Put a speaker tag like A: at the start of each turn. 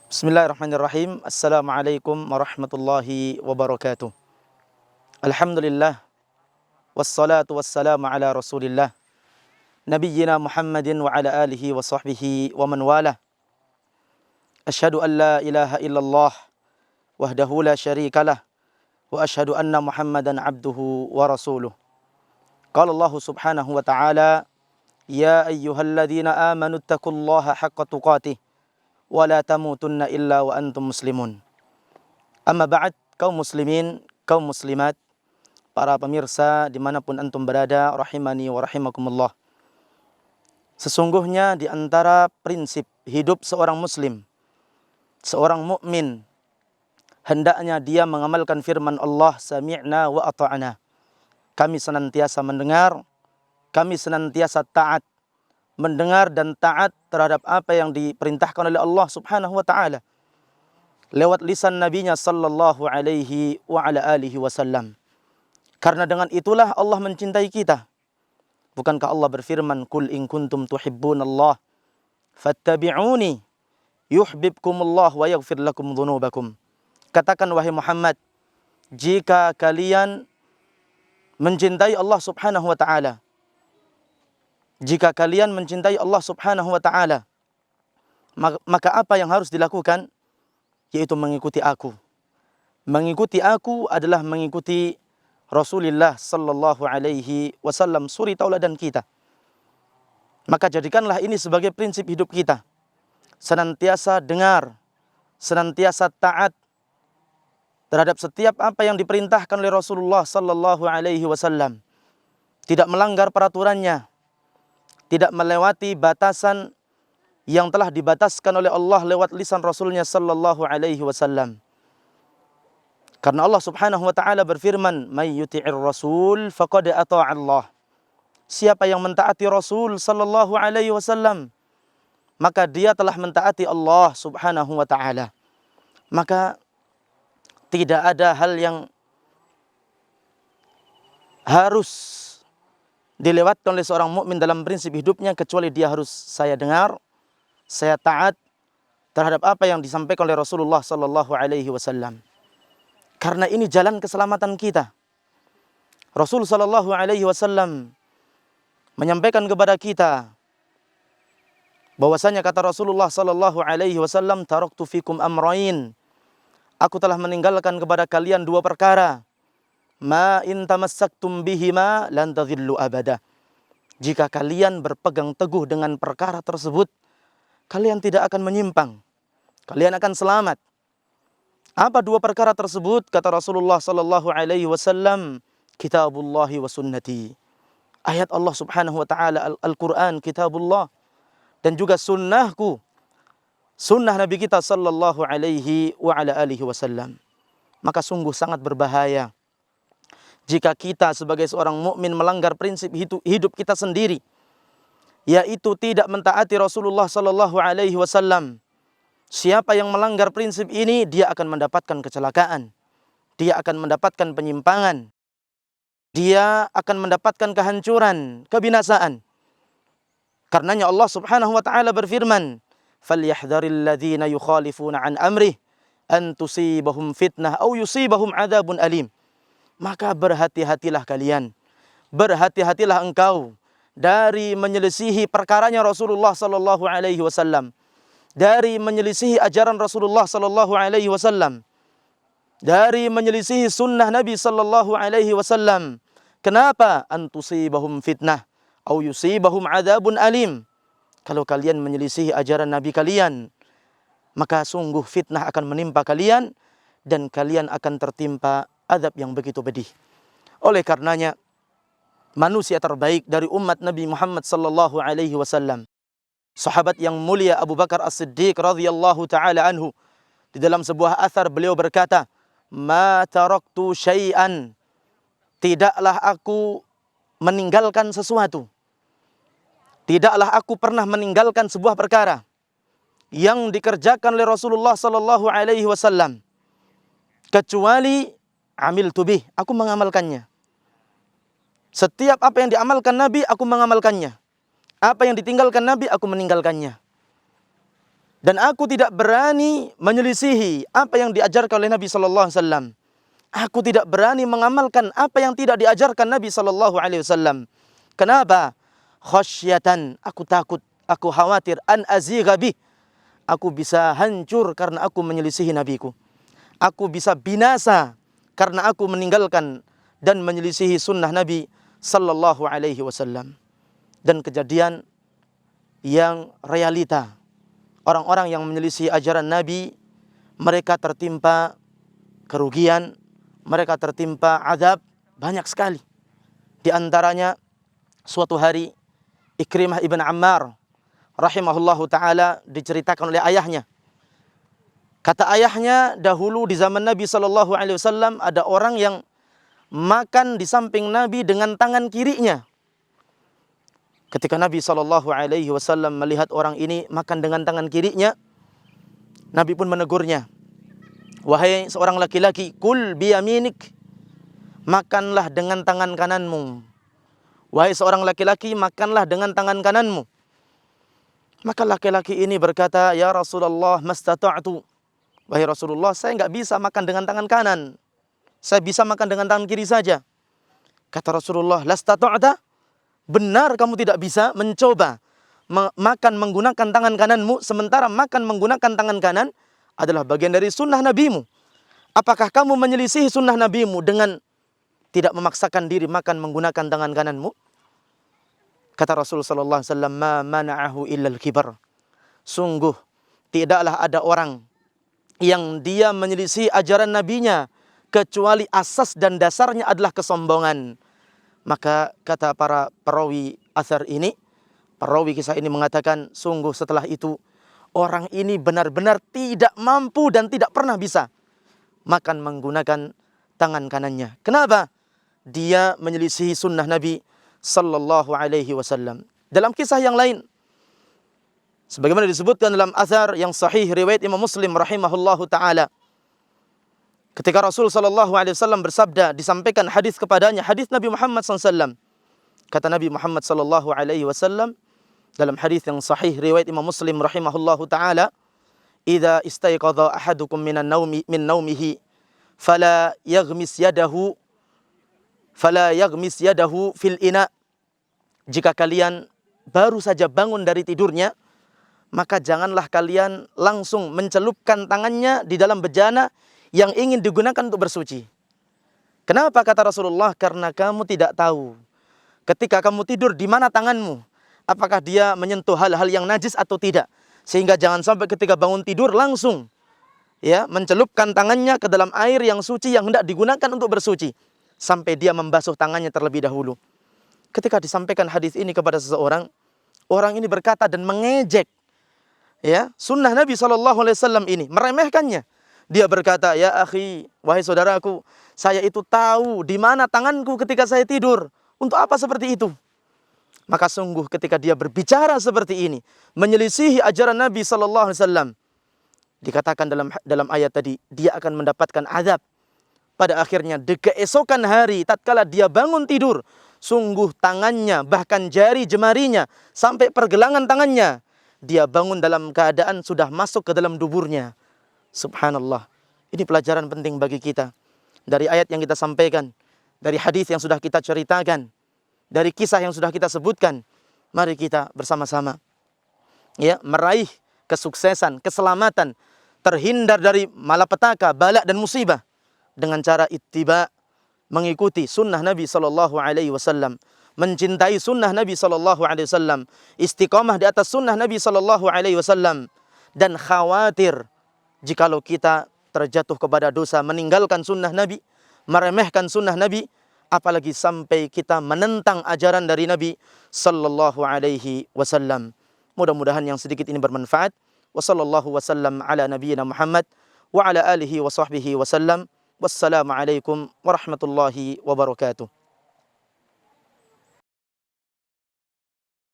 A: Bismillahirrahmanirrahim. Assalamualaikum warahmatullahi wabarakatuh. Alhamdulillah. Wassalatu wassalamu ala rasulillah. Nabiyyina Muhammadin wa ala alihi wa sahbihi wa man walah. Ashhadu an la ilaha illallah wahdahu la syarikalah. Wa ashhadu anna Muhammadan abduhu wa rasuluh. Qala Allah subhanahu wa ta'ala, Ya ayyuhalladzina amanu taqullaha haqqa tuqatih. Wa la tamutunna illa wa antum muslimun. Amma ba'd, kaum muslimin, kaum muslimat, para pemirsa dimanapun antum berada, rahimani wa rahimakumullah. Sesungguhnya di antara prinsip hidup seorang muslim, seorang mukmin, hendaknya dia mengamalkan firman Allah, sami'na wa ata'na. Kami senantiasa mendengar, kami senantiasa taat, mendengar dan taat terhadap apa yang diperintahkan oleh Allah subhanahu wa ta'ala lewat lisan nabinya sallallahu alaihi wa ala alihi wasallam. Karena dengan itulah Allah mencintai kita. Bukankah Allah berfirman, Qul in kuntum tuhibbunallah fattabi'uni yuhibbukumullah wa yaghfir lakum dhunubakum. Katakan wahai Muhammad, jika kalian mencintai Allah subhanahu wa ta'ala, jika kalian mencintai Allah subhanahu wa ta'ala, maka apa yang harus dilakukan? Yaitu mengikuti aku. Mengikuti aku adalah mengikuti Rasulullah sallallahu alaihi wasallam, suri tauladan kita. Maka jadikanlah ini sebagai prinsip hidup kita. Senantiasa dengar, senantiasa taat terhadap setiap apa yang diperintahkan oleh Rasulullah sallallahu alaihi wasallam. Tidak melanggar peraturannya, tidak melewati batasan yang telah dibataskan oleh Allah lewat lisan Rasulnya sallallahu alaihi wasallam. Karena Allah subhanahu wa ta'ala berfirman, May yuti'ir rasul faqad ata'a Allah. Siapa yang mentaati Rasul sallallahu alaihi wasallam, maka dia telah mentaati Allah subhanahu wa ta'ala. Maka tidak ada hal yang harus dilewatkan oleh seorang mukmin dalam prinsip hidupnya kecuali dia harus saya dengar, saya taat terhadap apa yang disampaikan oleh Rasulullah sallallahu alaihi wasallam. Karena ini jalan keselamatan kita. Rasul sallallahu alaihi wasallam menyampaikan kepada kita bahwasanya kata Rasulullah sallallahu alaihi wasallam, taraktu fikum amrayn. Aku telah meninggalkan kepada kalian dua perkara. Ma in tamassaktum bihima lan tadhillu abada. Jika kalian berpegang teguh dengan perkara tersebut, kalian tidak akan menyimpang. Kalian akan selamat. Apa dua perkara tersebut? Kata Rasulullah sallallahu alaihi wasallam, Kitabullahi wa sunnati. Ayat Allah subhanahu wa ta'ala, Al-Quran, Kitabullah, dan juga sunnahku, sunnah Nabi kita sallallahu alaihi wa ala alihi wasallam. Maka sungguh sangat berbahaya jika kita sebagai seorang mukmin melanggar prinsip hidup kita sendiri, yaitu tidak mentaati Rasulullah sallallahu alaihi wasallam. Siapa yang melanggar prinsip ini, dia akan mendapatkan kecelakaan. Dia akan mendapatkan penyimpangan. Dia akan mendapatkan kehancuran, kebinasaan. Karenanya Allah subhanahu wa ta'ala berfirman, فَلْيَحْذَرِ الَّذِينَ يُخَالِفُونَ عَنْ أَمْرِهِ أَنْ تُصِيبَهُمْ فِتْنَةٌ أَوْ يُصِيبَهُمْ عَذَابٌ أَلِيمٌ. Maka berhati-hatilah kalian, berhati-hatilah engkau dari menyelisihi perkaranya Rasulullah sallallahu alaihi wasallam, dari menyelisihi ajaran Rasulullah sallallahu alaihi wasallam, dari menyelisihi sunnah Nabi sallallahu alaihi wasallam. Kenapa? Antusibahum fitnah au yusibahum adzabun alim. Kalau kalian menyelisihi ajaran Nabi kalian, maka sungguh fitnah akan menimpa kalian dan kalian akan tertimpa azab yang begitu pedih. Oleh karenanya, manusia terbaik dari umat Nabi Muhammad sallallahu alaihi wasallam, sahabat yang mulia Abu Bakar As-Siddiq radhiyallahu taala anhu, di dalam sebuah athar beliau berkata, "Ma taraktu syai'an." Tidaklah aku meninggalkan sesuatu. Tidaklah aku pernah meninggalkan sebuah perkara yang dikerjakan oleh Rasulullah sallallahu alaihi wasallam kecuali amil tubih, aku mengamalkannya. Setiap apa yang diamalkan Nabi, aku mengamalkannya. Apa yang ditinggalkan Nabi, aku meninggalkannya. Dan aku tidak berani menyelisihi apa yang diajarkan oleh Nabi sallallahu alaihi wasallam. Aku tidak berani mengamalkan apa yang tidak diajarkan Nabi sallallahu alaihi wasallam. Kenapa? Khasyatan, aku takut, aku khawatir an azigha bih. Aku bisa hancur karena aku menyelisihi nabiku. Aku bisa binasa karena aku meninggalkan dan menyelisihi sunnah Nabi sallallahu alaihi wasallam. Dan kejadian yang realita, orang-orang yang menyelisih ajaran Nabi, mereka tertimpa kerugian, mereka tertimpa azab banyak sekali. Di antaranya suatu hari Ikrimah ibn Ammar rahimahullahu ta'ala diceritakan oleh ayahnya. Kata ayahnya, dahulu di zaman Nabi sallallahu alaihi wasallam ada orang yang makan di samping Nabi dengan tangan kirinya. Ketika Nabi sallallahu alaihi wasallam melihat orang ini makan dengan tangan kirinya, Nabi pun menegurnya. Wahai seorang laki-laki, kul biyaminik, makanlah dengan tangan kananmu. Wahai seorang laki-laki, makanlah dengan tangan kananmu. Maka laki-laki ini berkata, ya Rasulullah, mastata'tu. Wahai Rasulullah, saya enggak bisa makan dengan tangan kanan. Saya bisa makan dengan tangan kiri saja. Kata Rasulullah, lastata'ta? Benar kamu tidak bisa mencoba makan menggunakan tangan kananmu, sementara makan menggunakan tangan kanan adalah bagian dari sunnah nabimu. Apakah kamu menyelisihi sunnah nabimu dengan tidak memaksakan diri makan menggunakan tangan kananmu? Kata Rasulullah sallallahu alaihi wasallam, ma mana'ahu illa al-kibar. Sungguh tidaklah ada orang yang dia menyelisih ajaran nabinya kecuali asas dan dasarnya adalah kesombongan. Maka kata para perawi athar ini, perawi kisah ini mengatakan, sungguh setelah itu orang ini benar-benar tidak mampu dan tidak pernah bisa makan menggunakan tangan kanannya. Kenapa? Dia menyelisihi sunnah Nabi sallallahu alaihi wasallam. Dalam kisah yang lain, sebagaimana disebutkan dalam athar yang sahih riwayat Imam Muslim rahimahullahu taala, ketika Rasul sallallahu alaihi wasallam bersabda, disampaikan hadis kepadanya, hadis Nabi Muhammad sallallahu alaihi wasallam. Kata Nabi Muhammad sallallahu alaihi wasallam dalam hadis yang sahih riwayat Imam Muslim rahimahullahu taala, "Idza istayqadha ahadukum min naumihi fala yaghmis yadahu fil ina." Jika kalian baru saja bangun dari tidurnya, maka janganlah kalian langsung mencelupkan tangannya di dalam bejana yang ingin digunakan untuk bersuci. Kenapa kata Rasulullah? Karena kamu tidak tahu ketika kamu tidur di mana tanganmu, apakah dia menyentuh hal-hal yang najis atau tidak. Sehingga jangan sampai ketika bangun tidur langsung mencelupkan tangannya ke dalam air yang suci yang hendak digunakan untuk bersuci sampai dia membasuh tangannya terlebih dahulu. Ketika disampaikan hadis ini kepada seseorang, orang ini berkata dan mengejek sunnah Nabi SAW ini, meremehkannya. Dia berkata, ya akhi, wahai saudaraku, saya itu tahu di mana tanganku ketika saya tidur. Untuk apa seperti itu? Maka sungguh ketika dia berbicara seperti ini, menyelisihi ajaran Nabi SAW, dikatakan dalam ayat tadi, dia akan mendapatkan azab. Pada akhirnya, di keesokan hari, tatkala dia bangun tidur, sungguh tangannya, bahkan jari jemarinya, sampai pergelangan tangannya, dia bangun dalam keadaan sudah masuk ke dalam duburnya. Subhanallah. Ini pelajaran penting bagi kita. Dari ayat yang kita sampaikan, dari hadis yang sudah kita ceritakan, dari kisah yang sudah kita sebutkan, mari kita bersama-sama meraih kesuksesan, keselamatan, terhindar dari malapetaka, bala dan musibah dengan cara ittiba, mengikuti sunnah Nabi sallallahu alaihi wasallam, mencintai sunnah Nabi sallallahu alaihi wasallam, istiqamah di atas sunnah Nabi sallallahu alaihi wasallam, dan khawatir jikalau kita terjatuh kepada dosa, meninggalkan sunnah Nabi, meremehkan sunnah Nabi, apalagi sampai kita menentang ajaran dari Nabi sallallahu alaihi wasallam. Mudah-mudahan yang sedikit ini bermanfaat. Wa sallallahu wasallam ala nabiyyina Muhammad wa ala alihi wa sahbihi wasallam. Wassalamu alaikum warahmatullahi wabarakatuh.